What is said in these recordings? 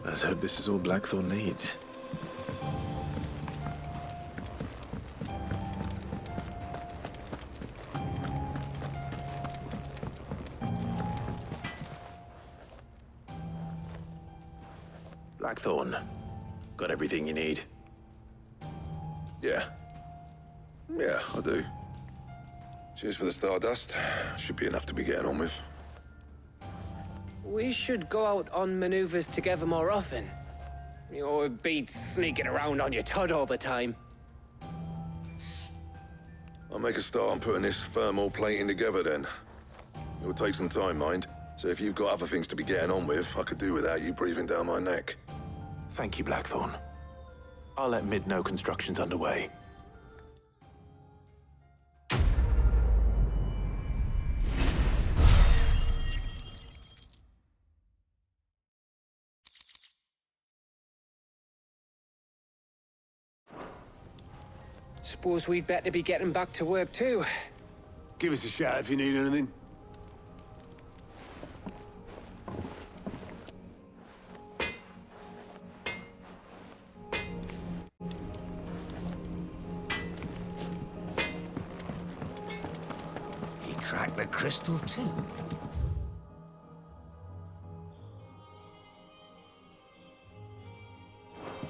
Let's hope this is all Blackthorn needs. Blackthorn, got everything you need? Yeah, I do. Cheers for the stardust. Should be enough to be getting on with. We should go out on maneuvers together more often. You'll be sneaking around on your Todd all the time. I'll make a start on putting this thermal plating together then. It'll take some time, mind. So if you've got other things to be getting on with, I could do without you breathing down my neck. Thank you, Blackthorn. I'll let Mid know construction's underway. Suppose we'd better be getting back to work too. Give us a shout if you need anything. He cracked the crystal too.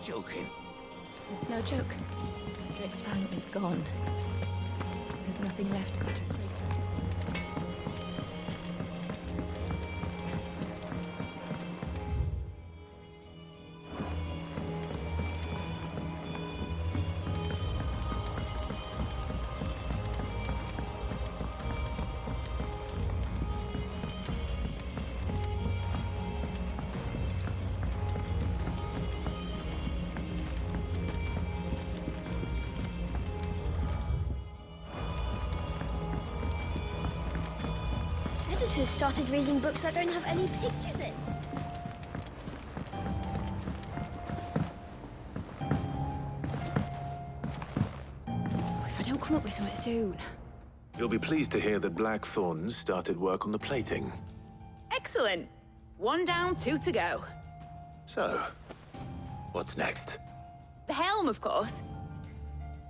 Joking. It's no joke. Drake's fang is gone. There's nothing left but a crater. Editors started reading books that don't have any pictures in. If I don't come up with something soon. You'll be pleased to hear that Blackthorn started work on the plating. Excellent. 1 down, 2 to go. So, what's next? The helm, of course.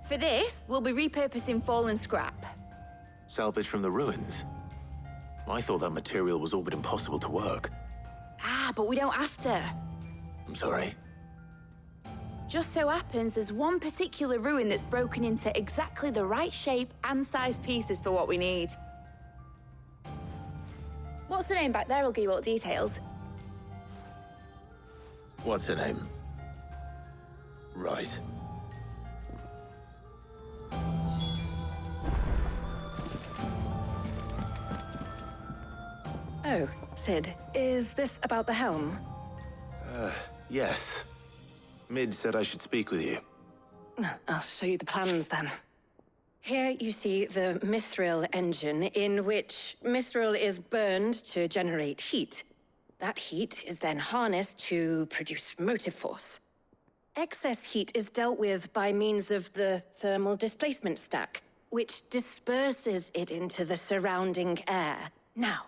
For this, we'll be repurposing fallen scrap. Salvage from the ruins? I thought that material was all but impossible to work. Ah, but we don't have to. I'm sorry. Just so happens there's one particular ruin that's broken into exactly the right shape and size pieces for what we need. What's the name back there? I'll give you all the details. What's her name? Right. Oh, Sid, is this about the helm? Yes. Mid said I should speak with you. I'll show you the plans then. Here you see the mithril engine, in which mithril is burned to generate heat. That heat is then harnessed to produce motive force. Excess heat is dealt with by means of the thermal displacement stack, which disperses it into the surrounding air. Now,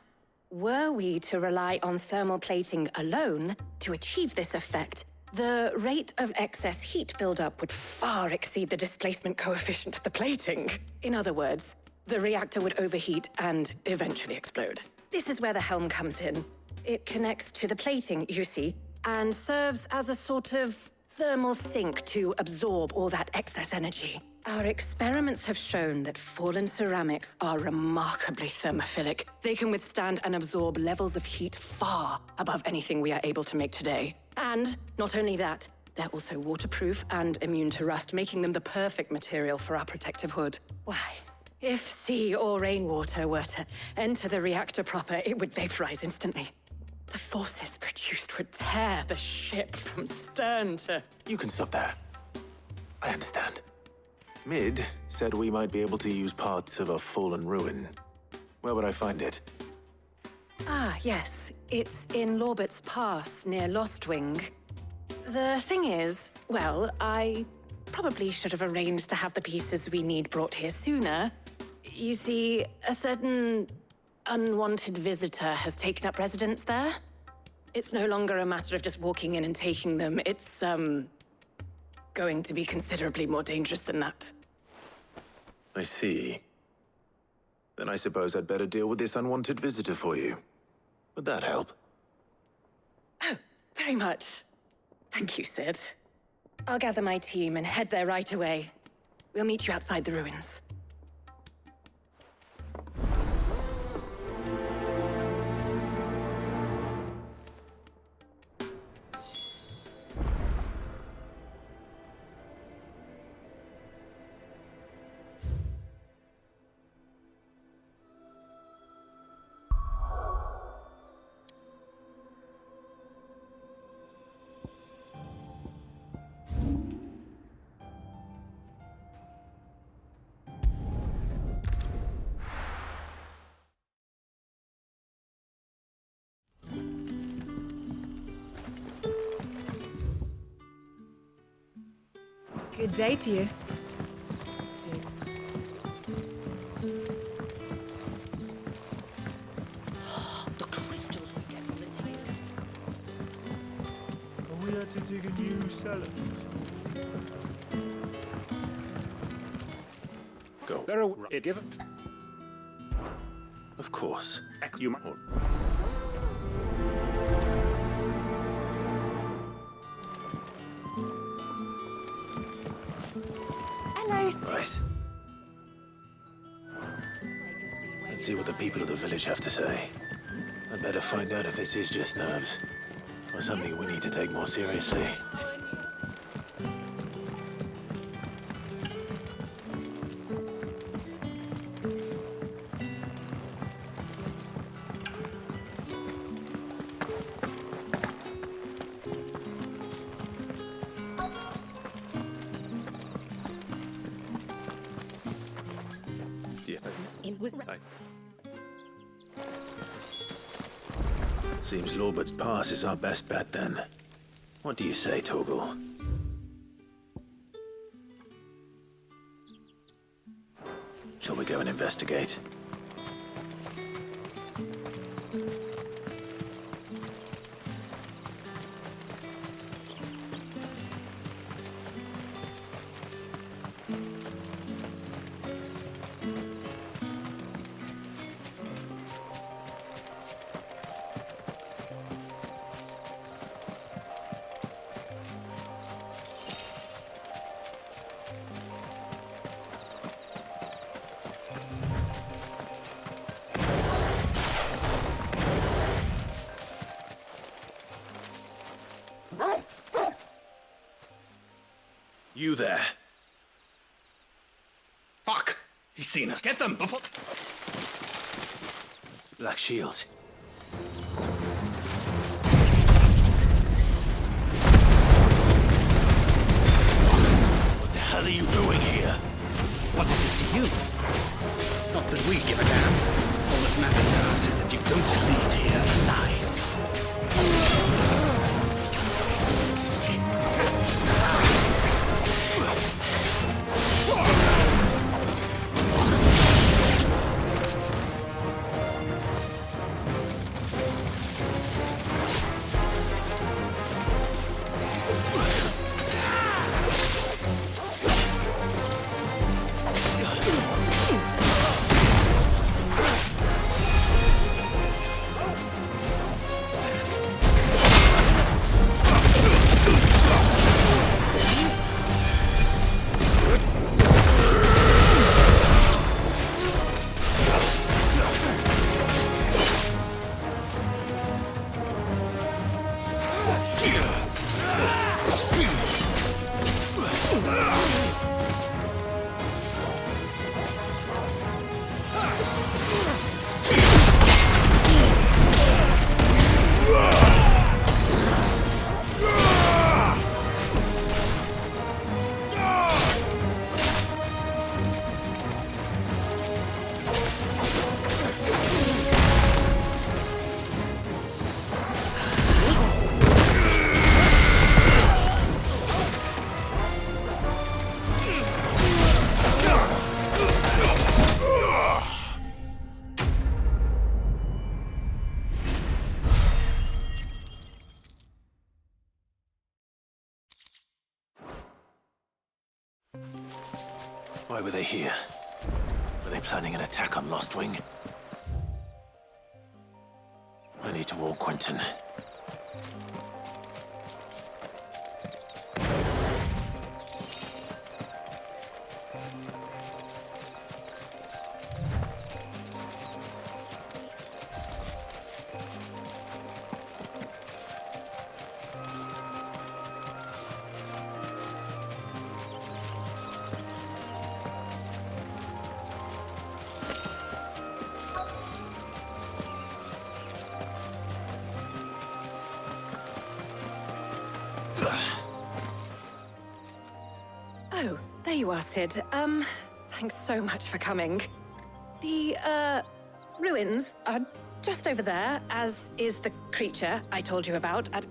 were we to rely on thermal plating alone to achieve this effect, the rate of excess heat buildup would far exceed the displacement coefficient of the plating. In other words, the reactor would overheat and eventually explode. This is where the helm comes in. It connects to the plating, you see, and serves as a sort of thermal sink to absorb all that excess energy. Our experiments have shown that fallen ceramics are remarkably thermophilic. They can withstand and absorb levels of heat far above anything we are able to make today. And not only that, they're also waterproof and immune to rust, making them the perfect material for our protective hood. Why, if sea or rainwater were to enter the reactor proper, it would vaporize instantly. The forces produced would tear the ship from stern to... You can stop there. I understand. Mid said we might be able to use parts of a fallen ruin. Where would I find it? Ah, yes. It's in Lorbert's Pass, near Lostwing. The thing is, well, I probably should have arranged to have the pieces we need brought here sooner. You see, a certain unwanted visitor has taken up residence there. It's no longer a matter of just walking in and taking them. It's, going to be considerably more dangerous than that. I see. Then I suppose I'd better deal with this unwanted visitor for you. Would that help? Oh, very much. Thank you, Sid. I'll gather my team and head there right away. We'll meet you outside the ruins. Good day to you. The crystals we get from the tail. Are we had to dig a new cellar? Go. There are given. Of course. You might. Hello, Right. Let's see what the people of the village have to say. I'd better find out if this is just nerves, or something we need to take more seriously. Seems Lorbert's Pass is our best bet, then. What do you say, Torgal? Shall we go and investigate? You there. Fuck! He's seen us. Get them before. Black Shield. What the hell are you doing here? What is it to you? Not that we give a damn. All that matters to us is that you don't leave here alive. Why were they here? Were they planning an attack on Lost Wing? I need to warn Quentin. Oh, there you are, Sid. Thanks so much for coming. The, ruins are just over there, as is the creature I told you about at...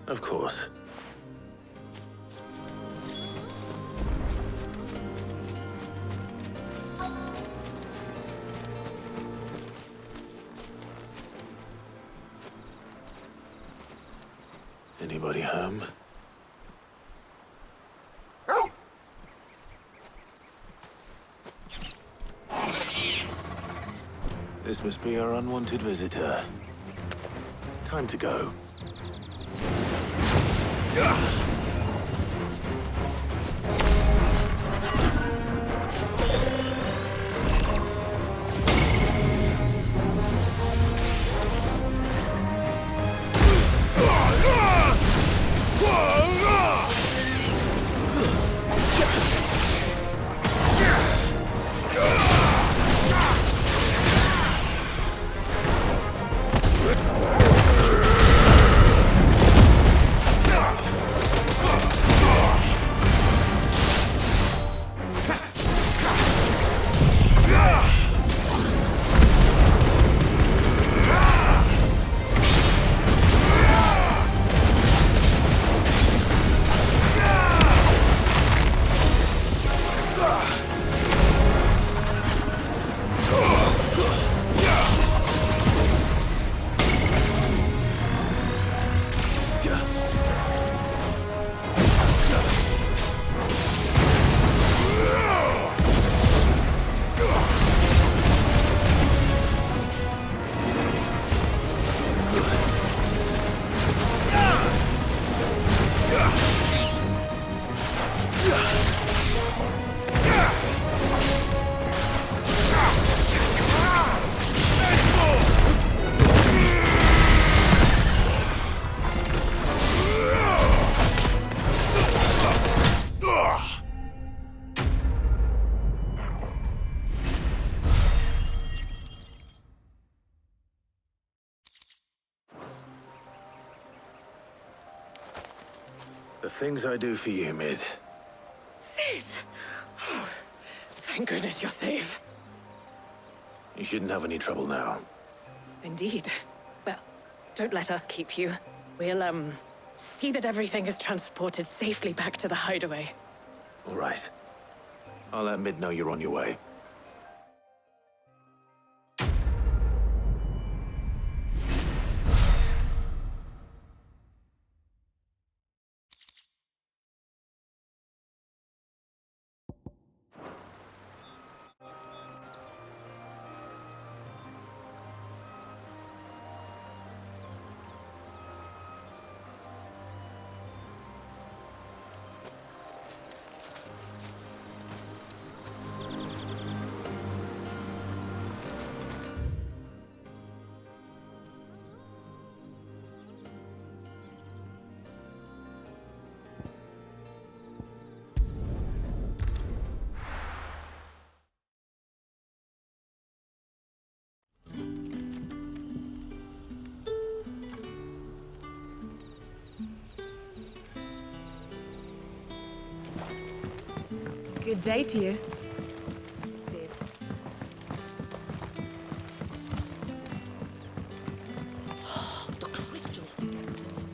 Of course. Anybody home? This must be our unwanted visitor. Time to go. The things I do for you, Mid. Sid! Oh, thank goodness you're safe. You shouldn't have any trouble now. Indeed. Well, don't let us keep you. We'll, see that everything is transported safely back to the hideaway. All right. I'll let Mid know you're on your way. Good day to you. Sid. The crystals we get from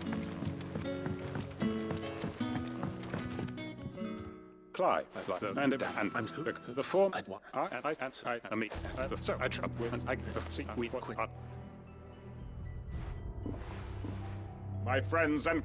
Clyde, and the form, I mean, so I trouble with, and I see we are. My friends and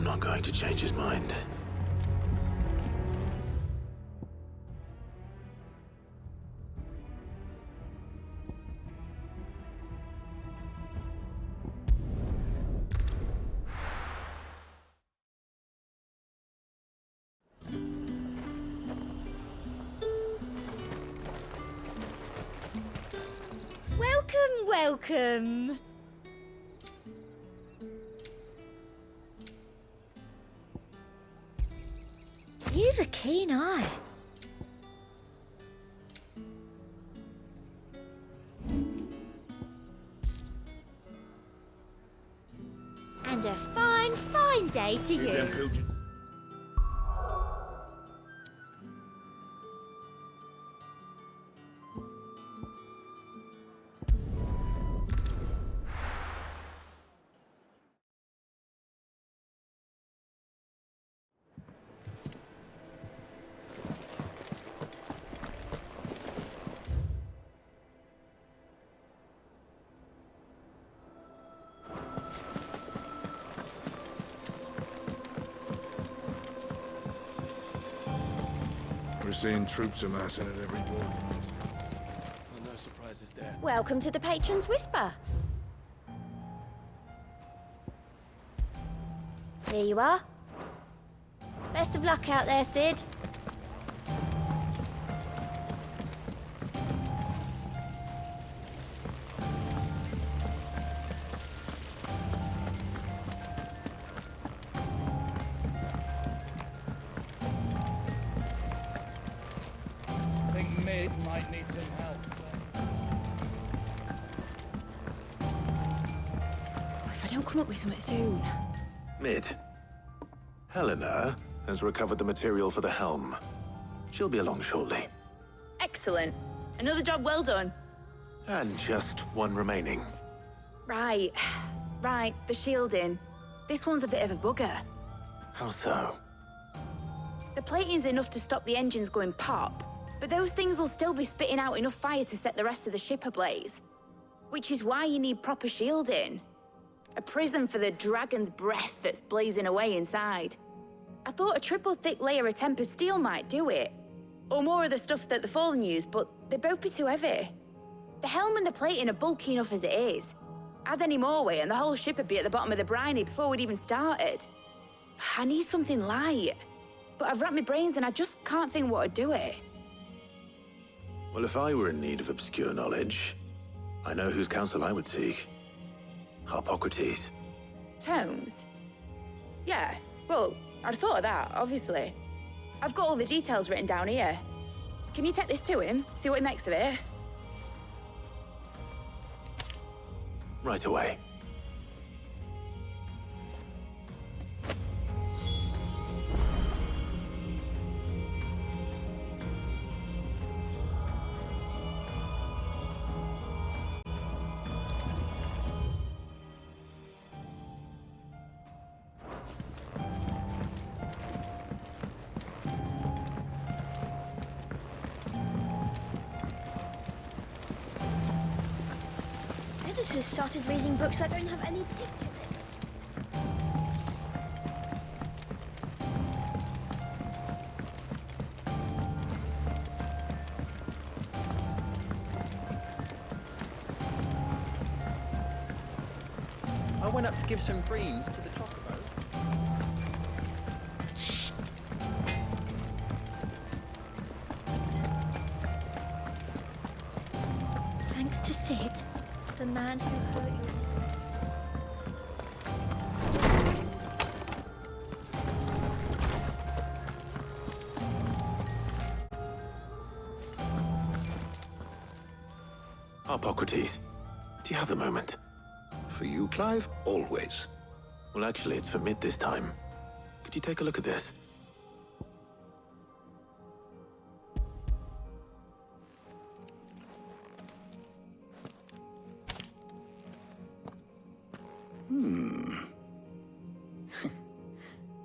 I'm not going to change his mind. Welcome, welcome. You've a keen eye. And a fine, fine day to you. We're seeing troops amassing at every board. Well, no surprises there. Welcome to the Patron's Whisper. Here you are. Best of luck out there, Sid. I think Mid might need some help. If I don't come up with something soon. Mid. Helena has recovered the material for the helm. She'll be along shortly. Excellent. Another job well done. And just one remaining. Right. Right, the shielding. This one's a bit of a bugger. How so? The plating's enough to stop the engines going pop, but those things will still be spitting out enough fire to set the rest of the ship ablaze. Which is why you need proper shielding. A prism for the dragon's breath that's blazing away inside. I thought a triple thick layer of tempered steel might do it. Or more of the stuff that the Fallen use, but they'd both be too heavy. The helm and the plating are bulky enough as it is. Add any more weight and the whole ship would be at the bottom of the briny before we'd even started. I need something light. But I've racked my brains and I just can't think what would do it. Well, if I were in need of obscure knowledge, I know whose counsel I would seek. Harpocrates. Tomes? Yeah, well, I'd thought of that, obviously. I've got all the details written down here. Can you take this to him, see what he makes of it? Right away. Editors started reading books that don't have any pictures in. I went up to give some greens to the chocobo. Thanks to Sid, the man who hurt you. Harpocrates, do you have a moment? For you, Clive, always. Well, actually, it's for Mid this time. Could you take a look at this?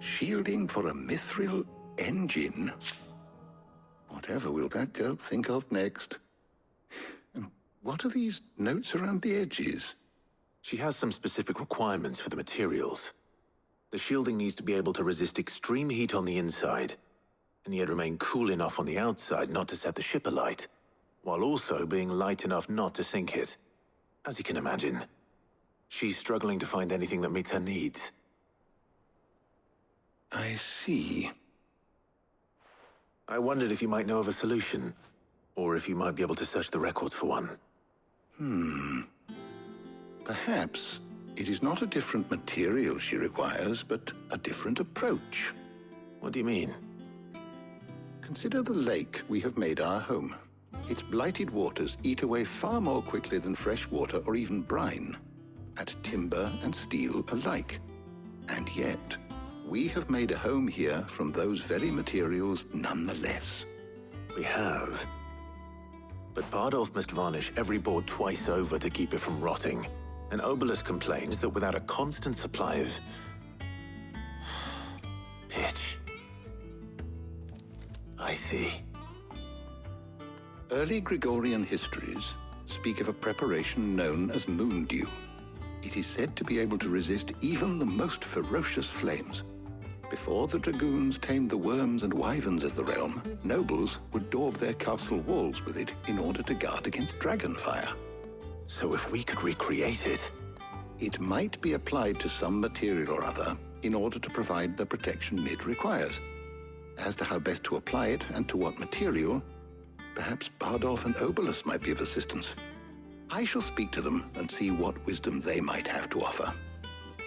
Shielding for a mithril engine. Whatever will that girl think of next? And what are these notes around the edges? She has some specific requirements for the materials. The shielding needs to be able to resist extreme heat on the inside, and yet remain cool enough on the outside not to set the ship alight, while also being light enough not to sink it. As you can imagine, she's struggling to find anything that meets her needs. I see. I wondered if you might know of a solution, or if you might be able to search the records for one. Perhaps it is not a different material she requires, but a different approach. What do you mean? Consider the lake we have made our home. Its blighted waters eat away far more quickly than fresh water or even brine, at timber and steel alike. And yet, we have made a home here from those very materials nonetheless. We have. But Bardolph must varnish every board twice over to keep it from rotting. And Obelus complains that without a constant supply of pitch. I see. Early Gregorian histories speak of a preparation known as moon dew. It is said to be able to resist even the most ferocious flames. Before the dragoons tamed the worms and wyverns of the realm, nobles would daub their castle walls with it in order to guard against dragon fire. So if we could recreate it... It might be applied to some material or other in order to provide the protection Mid requires. As to how best to apply it and to what material, perhaps Bardolph and Obelus might be of assistance. I shall speak to them and see what wisdom they might have to offer.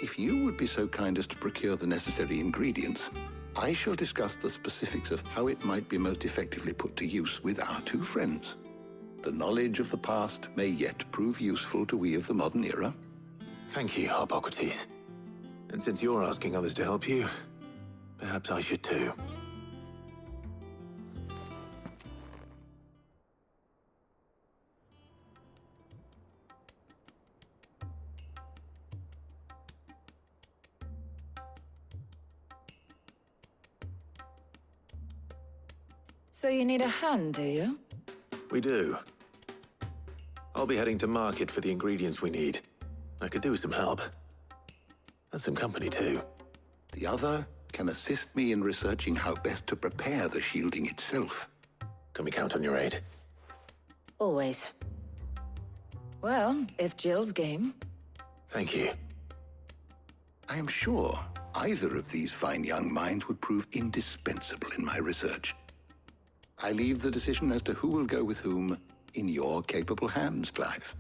If you would be so kind as to procure the necessary ingredients, I shall discuss the specifics of how it might be most effectively put to use with our two friends. The knowledge of the past may yet prove useful to we of the modern era. Thank you, Harpocrates. And since you're asking others to help you, perhaps I should too. So you need a hand, do you? We do. I'll be heading to market for the ingredients we need. I could do with some help. And some company, too. The other can assist me in researching how best to prepare the shielding itself. Can we count on your aid? Always. Well, if Jill's game. Thank you. I am sure either of these fine young minds would prove indispensable in my research. I leave the decision as to who will go with whom in your capable hands, Clive.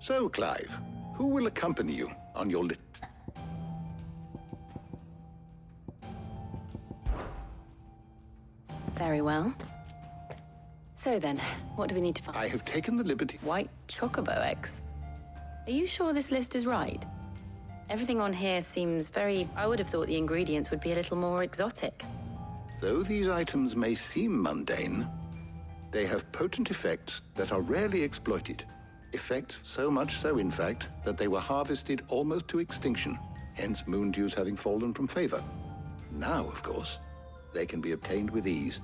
So, Clive, who will accompany you on your Very well. So then, what do we need to find? I have taken the liberty... White chocobo eggs. Are you sure this list is right? Everything on here seems very... I would have thought the ingredients would be a little more exotic. Though these items may seem mundane, they have potent effects that are rarely exploited. Effects so much so, in fact, that they were harvested almost to extinction, hence moon dews having fallen from favor. Now, of course, they can be obtained with ease.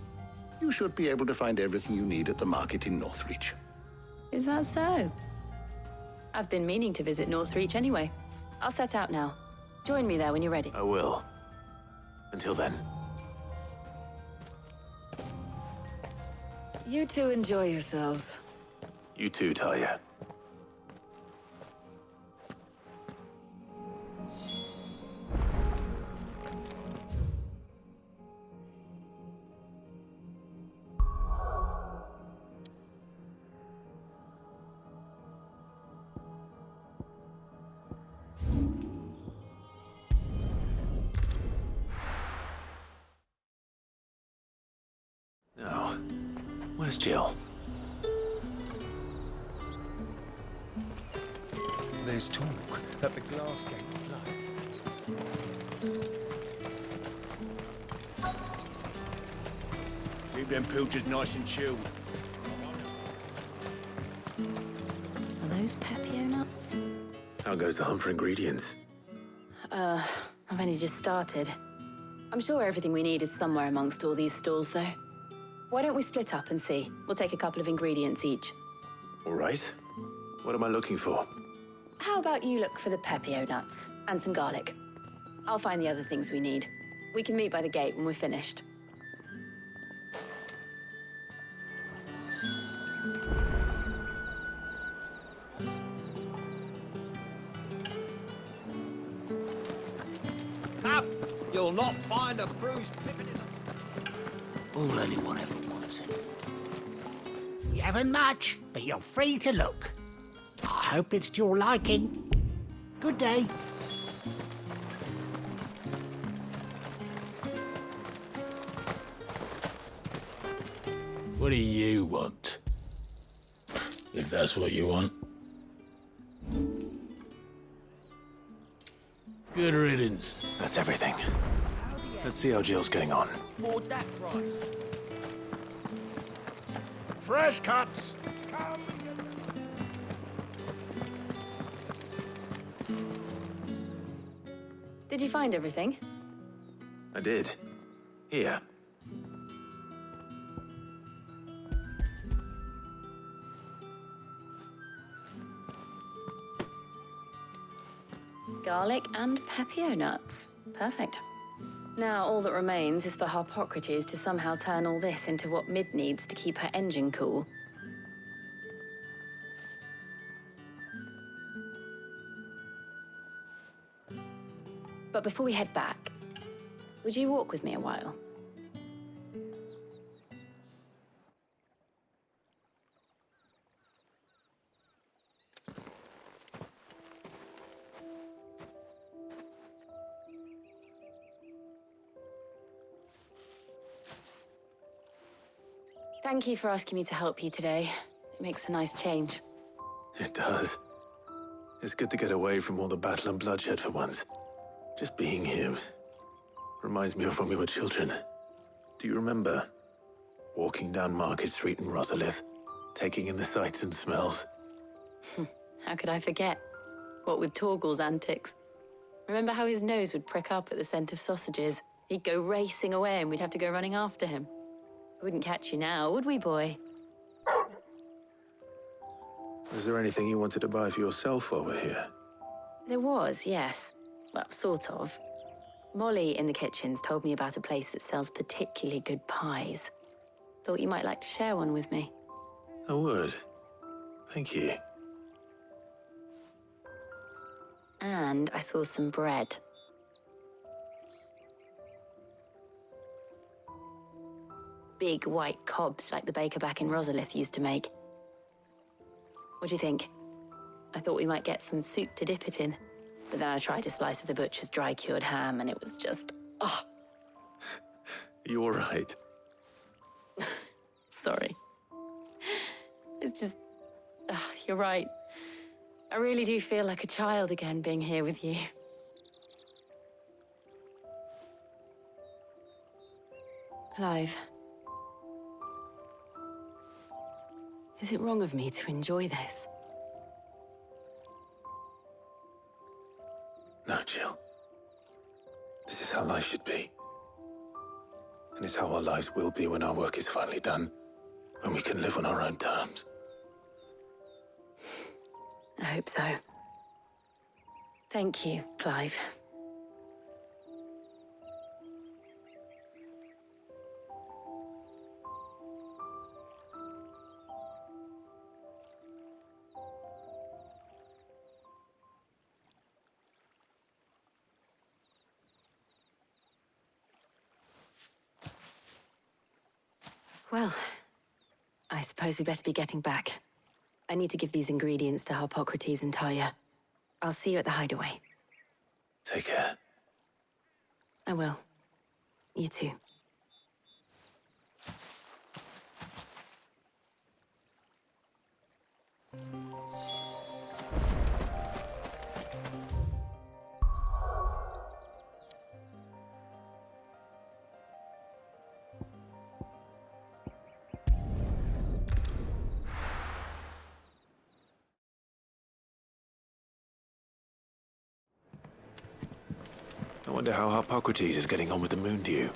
You should be able to find everything you need at the market in Northreach. Is that so? I've been meaning to visit Northreach anyway. I'll set out now. Join me there when you're ready. I will. Until then. You two enjoy yourselves. You too, Talia. Now, where's Jill? There's talk that the glass gate flood. them pilchards nice and chilled. Are those Pepio nuts? How goes the hunt for ingredients? I've only just started. I'm sure everything we need is somewhere amongst all these stalls, though. Why don't we split up and see? We'll take a couple of ingredients each. All right. What am I looking for? How about you look for the Pepio nuts and some garlic? I'll find the other things we need. We can meet by the gate when we're finished. Up! You'll not find a bruised pippin in the... All anyone ever wants. You haven't much, but you're free to look. I hope it's to your liking. Good day. What do you want? If that's what you want. Good riddance. That's everything. Let's see how Jill's getting on. Afford that price. Fresh cuts! Did you find everything? I did. Here. Garlic and Pepio nuts. Perfect. Now, all that remains is for Harpocrates to somehow turn all this into what Mid needs to keep her engine cool. But before we head back, would you walk with me a while? Thank you for asking me to help you today. It makes a nice change. It does. It's good to get away from all the battle and bloodshed for once. Just being here reminds me of when we were children. Do you remember? Walking down Market Street in Rosalith, taking in the sights and smells. How could I forget? What with Torgal's antics. Remember how his nose would prick up at the scent of sausages? He'd go racing away and we'd have to go running after him. We wouldn't catch you now, would we, boy? Was there anything you wanted to buy for yourself while we're here? There was, yes. Well, sort of. Molly in the kitchens told me about a place that sells particularly good pies. Thought you might like to share one with me. I would. Thank you. And I saw some bread. Big white cobs like the baker back in Rosalith used to make. What do you think? I thought we might get some soup to dip it in. But then I tried a slice of the butcher's dry-cured ham and it was just... oh. You all right? Sorry. It's just... you're right. I really do feel like a child again being here with you. Clive. Is it wrong of me to enjoy this? No, Jill. This is how life should be. And it's how our lives will be when our work is finally done. When we can live on our own terms. I hope so. Thank you, Clive. Well, I suppose we better be getting back. I need to give these ingredients to Harpocrates and Talia. I'll see you at the hideaway. Take care. I will. You too. I wonder how Hippocrates is getting on with the moon dew.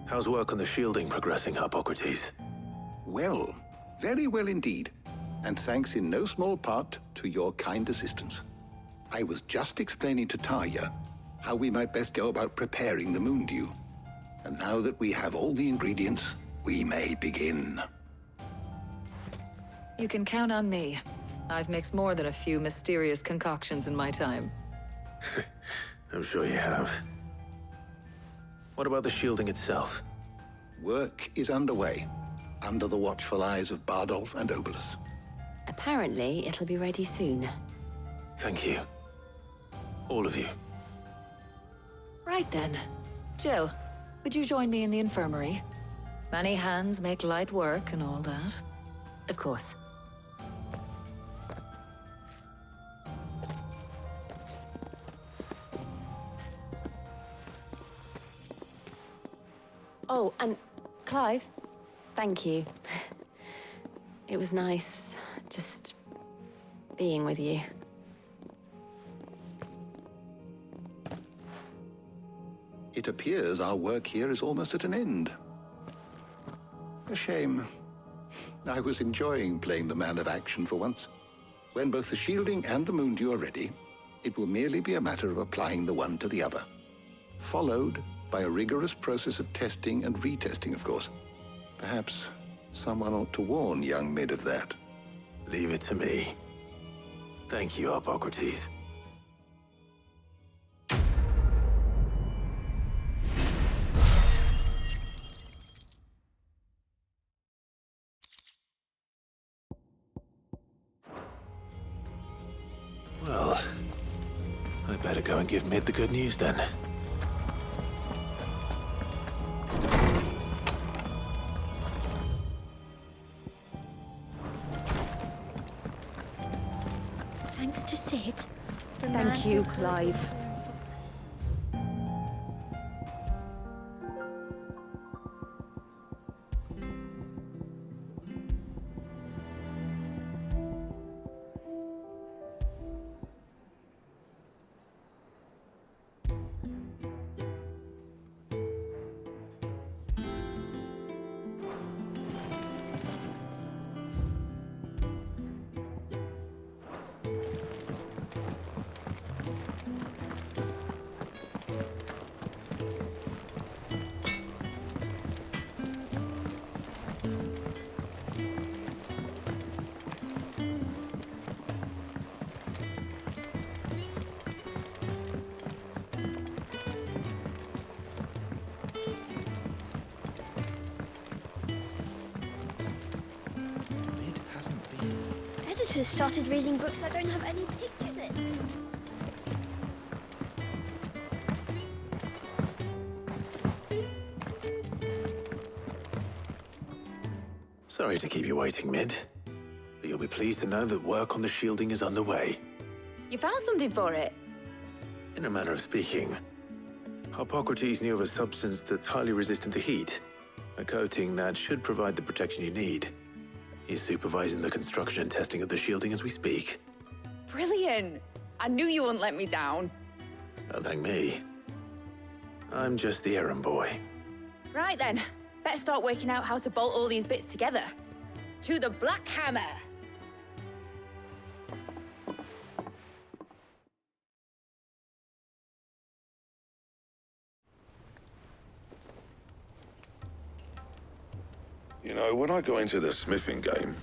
How's work on the shielding progressing, Hippocrates? Well, very well indeed. And thanks in no small part to your kind assistance. I was just explaining to Tarja how we might best go about preparing the moon dew. And now that we have all the ingredients, we may begin. You can count on me. I've mixed more than a few mysterious concoctions in my time. I'm sure you have. What about the shielding itself? Work is underway, under the watchful eyes of Bardolph and Obolus. Apparently, it'll be ready soon. Thank you. All of you. Right then. Jill, would you join me in the infirmary? Many hands make light work and all that. Of course. Oh, and Clive, thank you. It was nice just being with you. It appears our work here is almost at an end. A shame. I was enjoying playing the man of action for once. When both the shielding and the moon dew are ready, it will merely be a matter of applying the one to the other. Followed by a rigorous process of testing and retesting, of course. Perhaps someone ought to warn young Mid of that. Leave it to me. Thank you, Hippocrates. Well, I better go and give Mid the good news then. Thanks to Sid. Thank you, Clive. Editors started reading books that don't have any pictures in. Sorry to keep you waiting, Mid. But you'll be pleased to know that work on the shielding is underway. You found something for it? In a manner of speaking, Hippocrates knew of a substance that's highly resistant to heat. A coating that should provide the protection you need. He's supervising the construction and testing of the shielding as we speak. Brilliant! I knew you wouldn't let me down. Don't thank me. I'm just the errand boy. Right then, better start working out how to bolt all these bits together. To the Black Hammer! You know, when I got into the smithing game,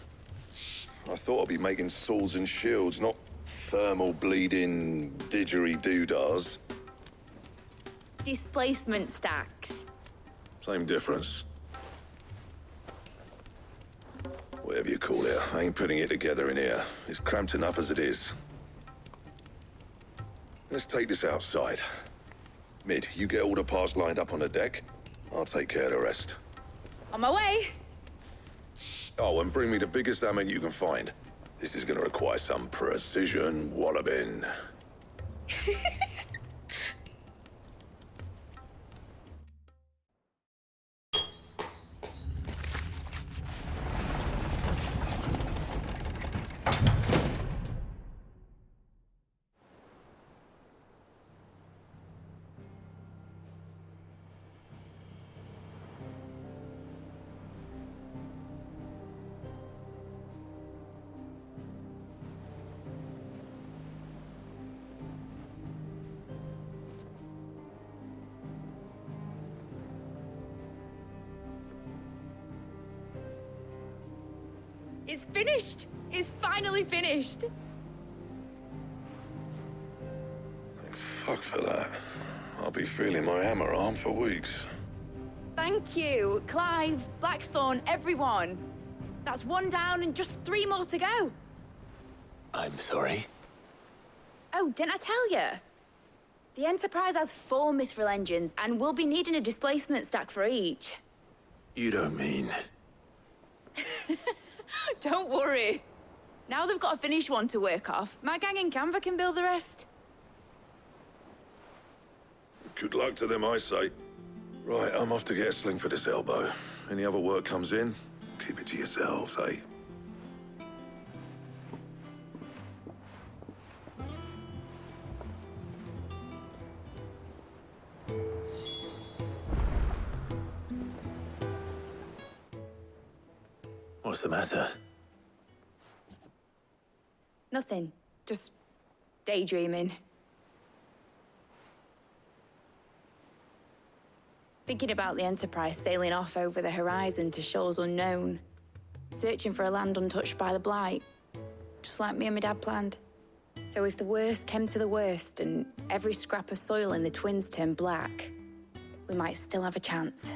I thought I'd be making swords and shields, not thermal bleeding didgeridoo-dahs. Displacement stacks. Same difference. Whatever you call it, I ain't putting it together in here. It's cramped enough as it is. Let's take this outside. Mid, you get all the parts lined up on the deck. I'll take care of the rest. On my way! Oh, and bring me the biggest hammer you can find. This is gonna require some precision walloping. It's finished! It's finally finished! Thank fuck for that. I'll be feeling my hammer arm for weeks. Thank you, Clive, Blackthorn, everyone. That's one down and just 3 more to go. I'm sorry. Oh, didn't I tell you? The Enterprise has 4 mithril engines, and we'll be needing a displacement stack for each. You don't mean... Don't worry. Now they've got a finished one to work off. My gang in Canva can build the rest. Good luck to them, I say. Right, I'm off to get a sling for this elbow. Any other work comes in, keep it to yourselves, eh? What's the matter? Nothing. Just daydreaming. Thinking about the Enterprise sailing off over the horizon to shores unknown. Searching for a land untouched by the Blight. Just like me and my dad planned. So if the worst came to the worst and every scrap of soil in the Twins turned black, we might still have a chance.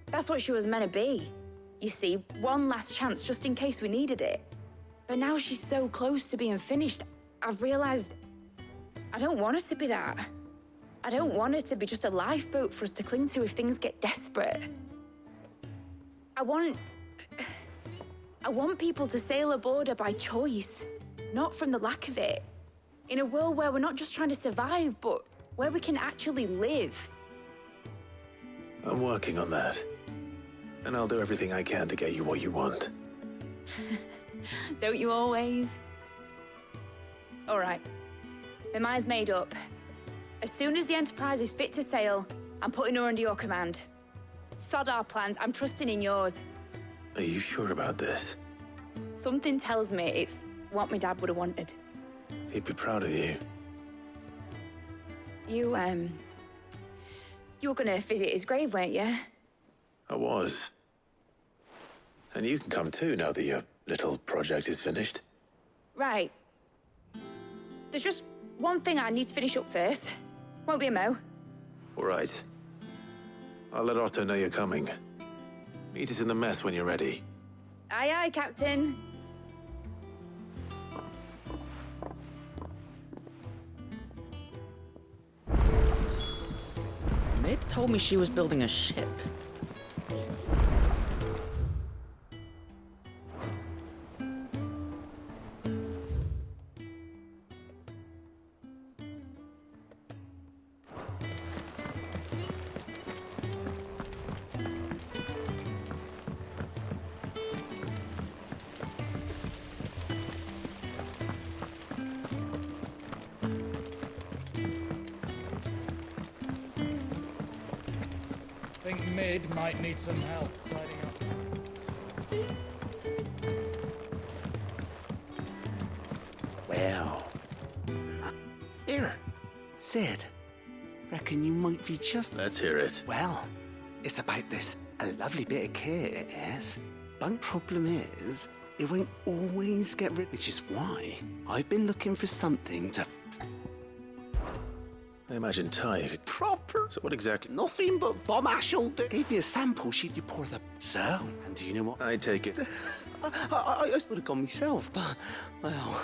That's what she was meant to be. You see, one last chance just in case we needed it. But now she's so close to being finished, I've realized I don't want her to be that. I don't want her to be just a lifeboat for us to cling to if things get desperate. I want people to sail aboard her by choice, not from the lack of it. In a world where we're not just trying to survive, but where we can actually live. I'm working on that. And I'll do everything I can to get you what you want. Don't you always? All right. My mind's made up. As soon as the Enterprise is fit to sail, I'm putting her under your command. Sod our plans, I'm trusting in yours. Are you sure about this? Something tells me it's what my dad would have wanted. He'd be proud of you. You were gonna visit his grave, weren't you? I was. And you can come too now that your little project is finished. Right. There's just one thing I need to finish up first. Won't be a mo. All right. I'll let Otto know you're coming. Meet us in the mess when you're ready. Aye, aye, Captain. Mid told me she was building a ship. Think Mid might need some help tidying up. Well. Here, Sid. Reckon you might be just... Let's hear it. Well, it's about this a lovely bit of kit, it is. One problem is, it won't always get rid, which is why I've been looking for something to... I imagine Ty... Proper. So what exactly... Nothing but bomb ash'll do. Gave you a sample sheet, you pour the... So, and do you know what? I take it. I would have gone myself, but, well,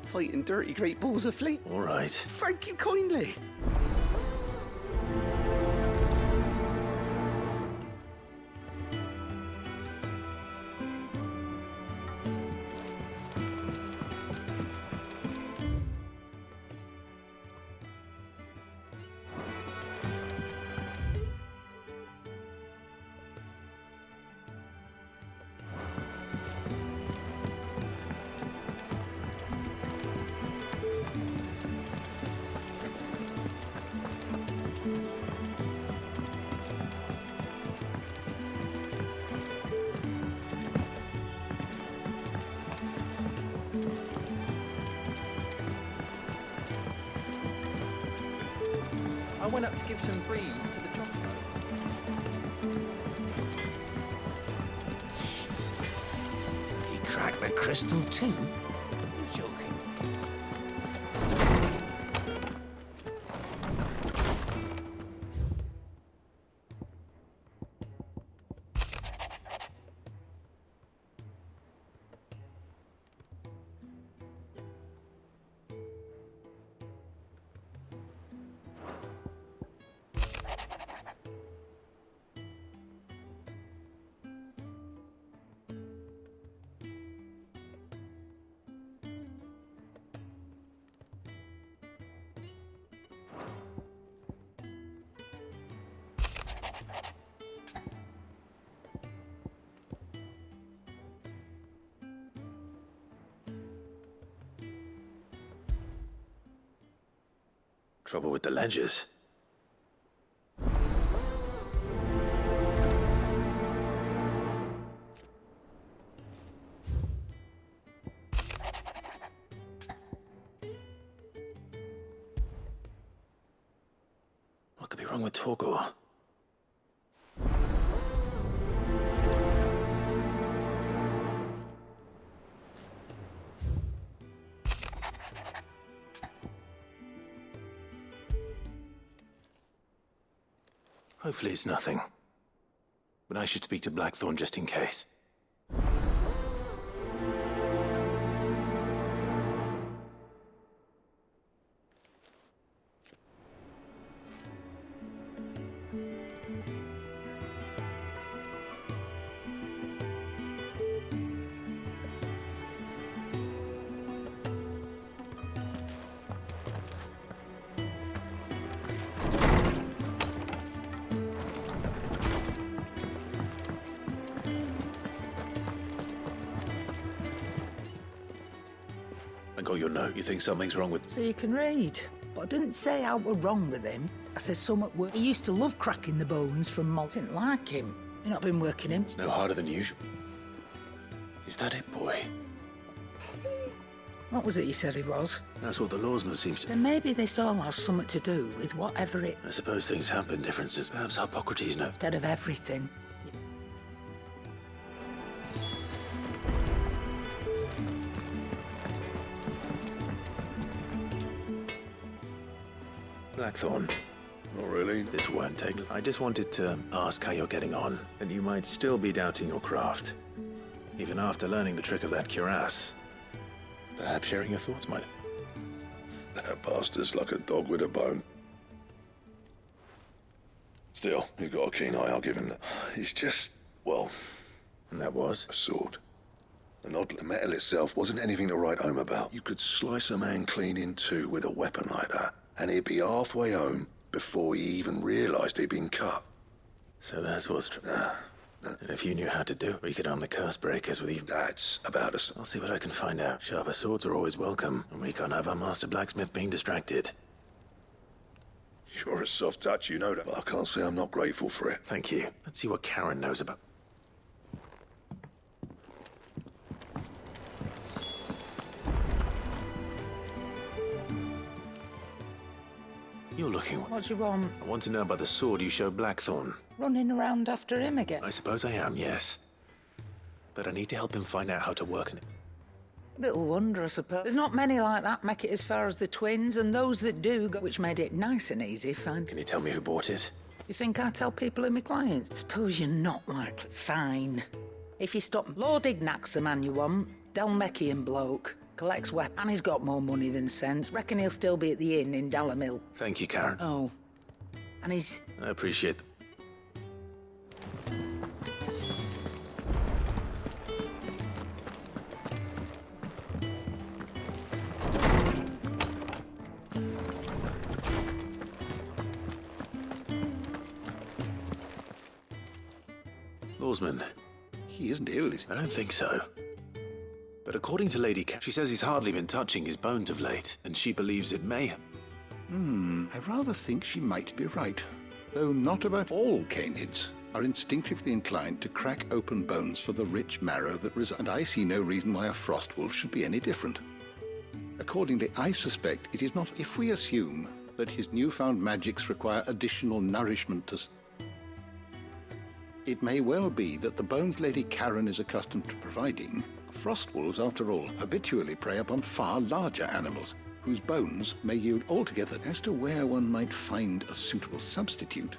fighting dirty great balls of fleet. All right. Thank you kindly. I went up to give some greens to the job. He cracked the crystal too? You're joking. Trouble with the ledges. What could be wrong with Torgor? Hopefully it's nothing. But I should speak to Blackthorn just in case. I got your note. You think something's wrong with... So you can read. But I didn't say I were wrong with him. I said something were... He used to love cracking the bones from malt. Didn't like him. You not been working him? It's no harder than usual. Is that it, boy? What was it you said he was? That's what the lawsman seems to... Then maybe this all has something to do with whatever it... I suppose things happen, differences. Perhaps Hippocrates knows. Instead of everything. Blackthorn. Not really. This won't take... I just wanted to ask how you're getting on. And you might still be doubting your craft. Even after learning the trick of that cuirass. Perhaps sharing your thoughts might... That bastard's like a dog with a bone. Still, he's got a keen eye, I'll give him that. He's just, well... And that was? A sword. The metal itself wasn't anything to write home about. You could slice a man clean in two with a weapon like that, and he'd be halfway home before he even realised he'd been cut. So that's what's true. And if you knew how to do it, we could arm the curse breakers with even... That's about us. I'll see what I can find out. Sharper swords are always welcome, and we can't have our master blacksmith being distracted. You're a soft touch, you know that, but I can't say I'm not grateful for it. Thank you. Let's see what Karen knows about... You're looking... What do you want? I want to know about the sword you showed Blackthorn. Running around after him again? I suppose I am, yes. But I need to help him find out how to work it. Little wonder, I suppose. There's not many like that make it as far as the twins, and those that do, which made it nice and easy, fine. Can you tell me who bought it? You think I tell people who my clients? Suppose you're not likely. Fine. If you stop... Lord Ignac's the man you want. Dalmekian bloke. Collects weapons. And he's got more money than sense. Reckon he'll still be at the inn in Dalamil. Thank you, Karen. Oh. And he's... I appreciate it. Lawsman. He isn't ill, is he? I don't think so. But according to Lady she says he's hardly been touching his bones of late, and she believes it may... I rather think she might be right. Though not about all canids are instinctively inclined to crack open bones for the rich marrow that resides, and I see no reason why a frost wolf should be any different. Accordingly, I suspect it is not if we assume that his newfound magics require additional nourishment to... It may well be that the bones Lady Karen is accustomed to providing, frost wolves, after all, habitually prey upon far larger animals, whose bones may yield altogether. As to where one might find a suitable substitute,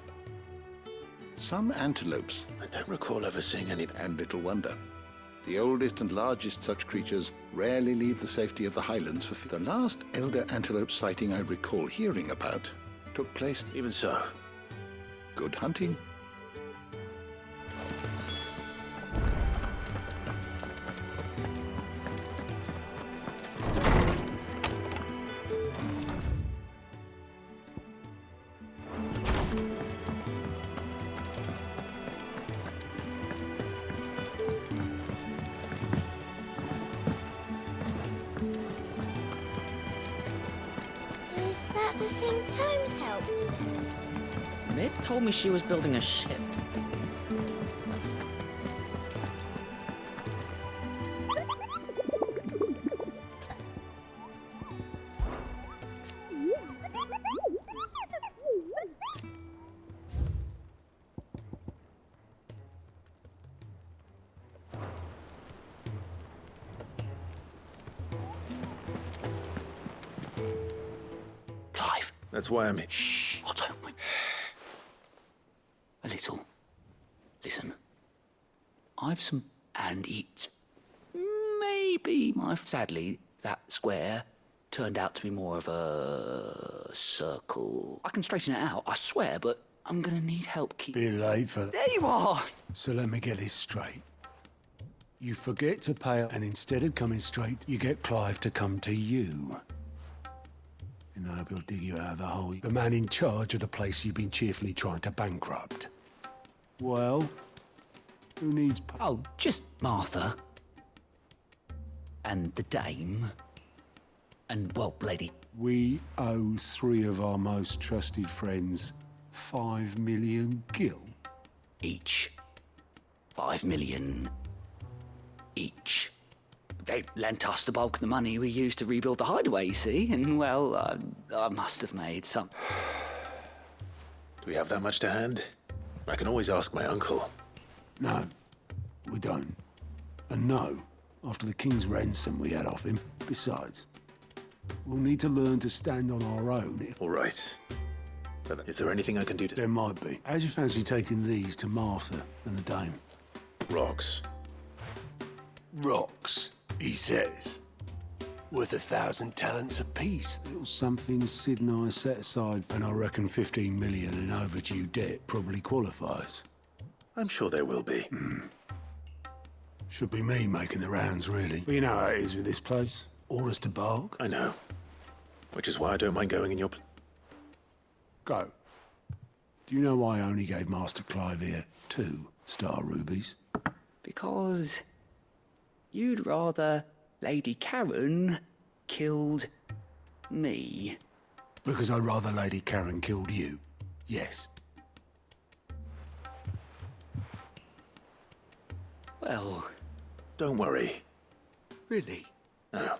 some antelopes... I don't recall ever seeing any... And little wonder. The oldest and largest such creatures rarely leave the safety of the highlands for... The last elder antelope sighting I recall hearing about took place... Even so. Good hunting. Is that the thing Tomes helped with? Mid told me she was building a ship. That's why I'm here. Shh. Oh, don't. A little. Listen. I've some... And it's... Maybe sadly, that square turned out to be more of a circle. I can straighten it out, I swear, but I'm gonna need help keep... Be late for... There you are! So let me get this straight. You forget to pay, and instead of coming straight, you get Clive to come to you. And I hope he'll dig you out of the hole. The man in charge of the place you've been cheerfully trying to bankrupt. Well, who needs... Oh, just Martha. And the dame. And, well, lady. We owe 3 of our most trusted friends 5 million gil. Each. 5 million each. They lent us the bulk of the money we used to rebuild the hideaway, you see, and, well, I must have made some... Do we have that much to hand? I can always ask my uncle. No, we don't. And no, after the king's ransom we had off him. Besides, we'll need to learn to stand on our own. All right. But is there anything I can do to... There might be. How'd you fancy taking these to Martha and the dame? Rocks. Rocks, he says. Worth 1,000 talents apiece. Little something Sid and I set aside, and I reckon 15 million in overdue debt probably qualifies. I'm sure there will be. Should be me making the rounds, really. But you know how it is with this place. Orders to bark. I know. Which is why I don't mind going in your... Go. Do you know why I only gave Master Clive here 2 star rubies? Because you'd rather Lady Karen killed me. Because I'd rather Lady Karen killed you. Yes. Well... Don't worry. Really? No.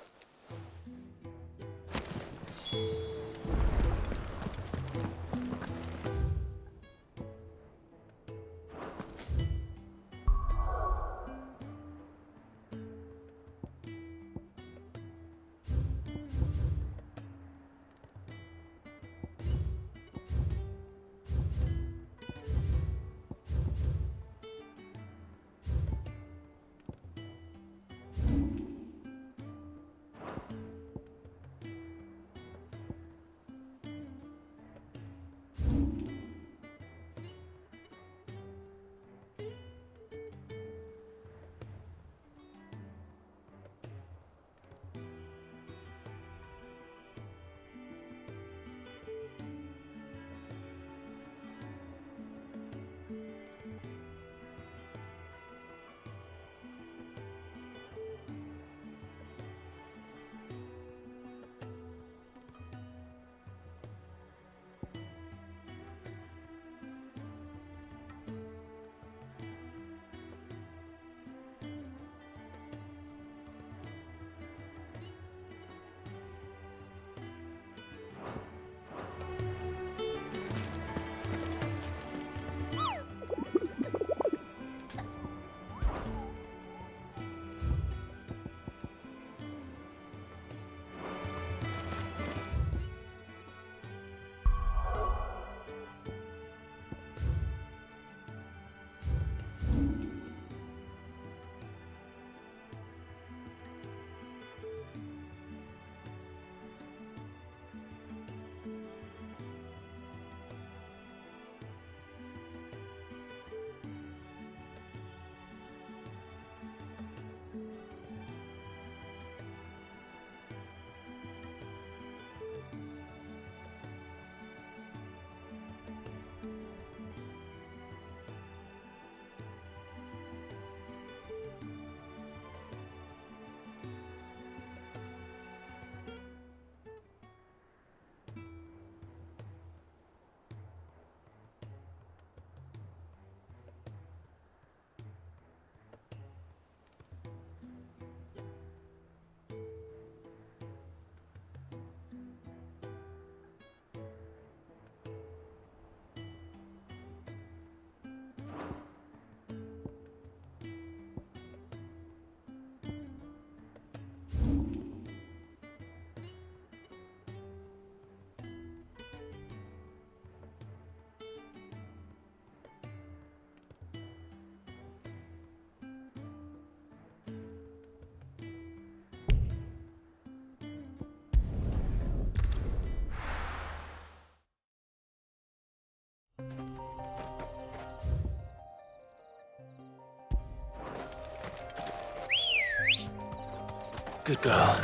Good girl.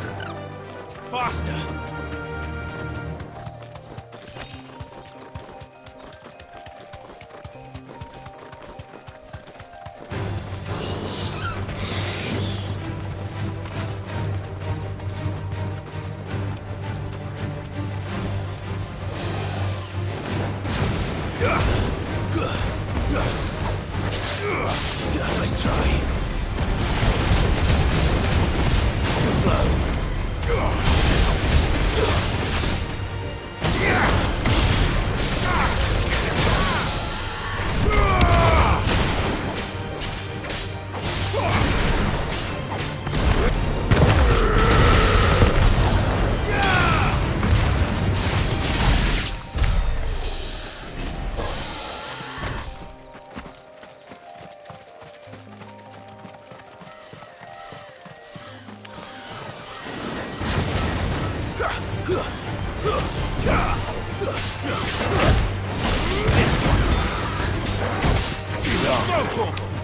Faster! Nice try. Too slow. This one.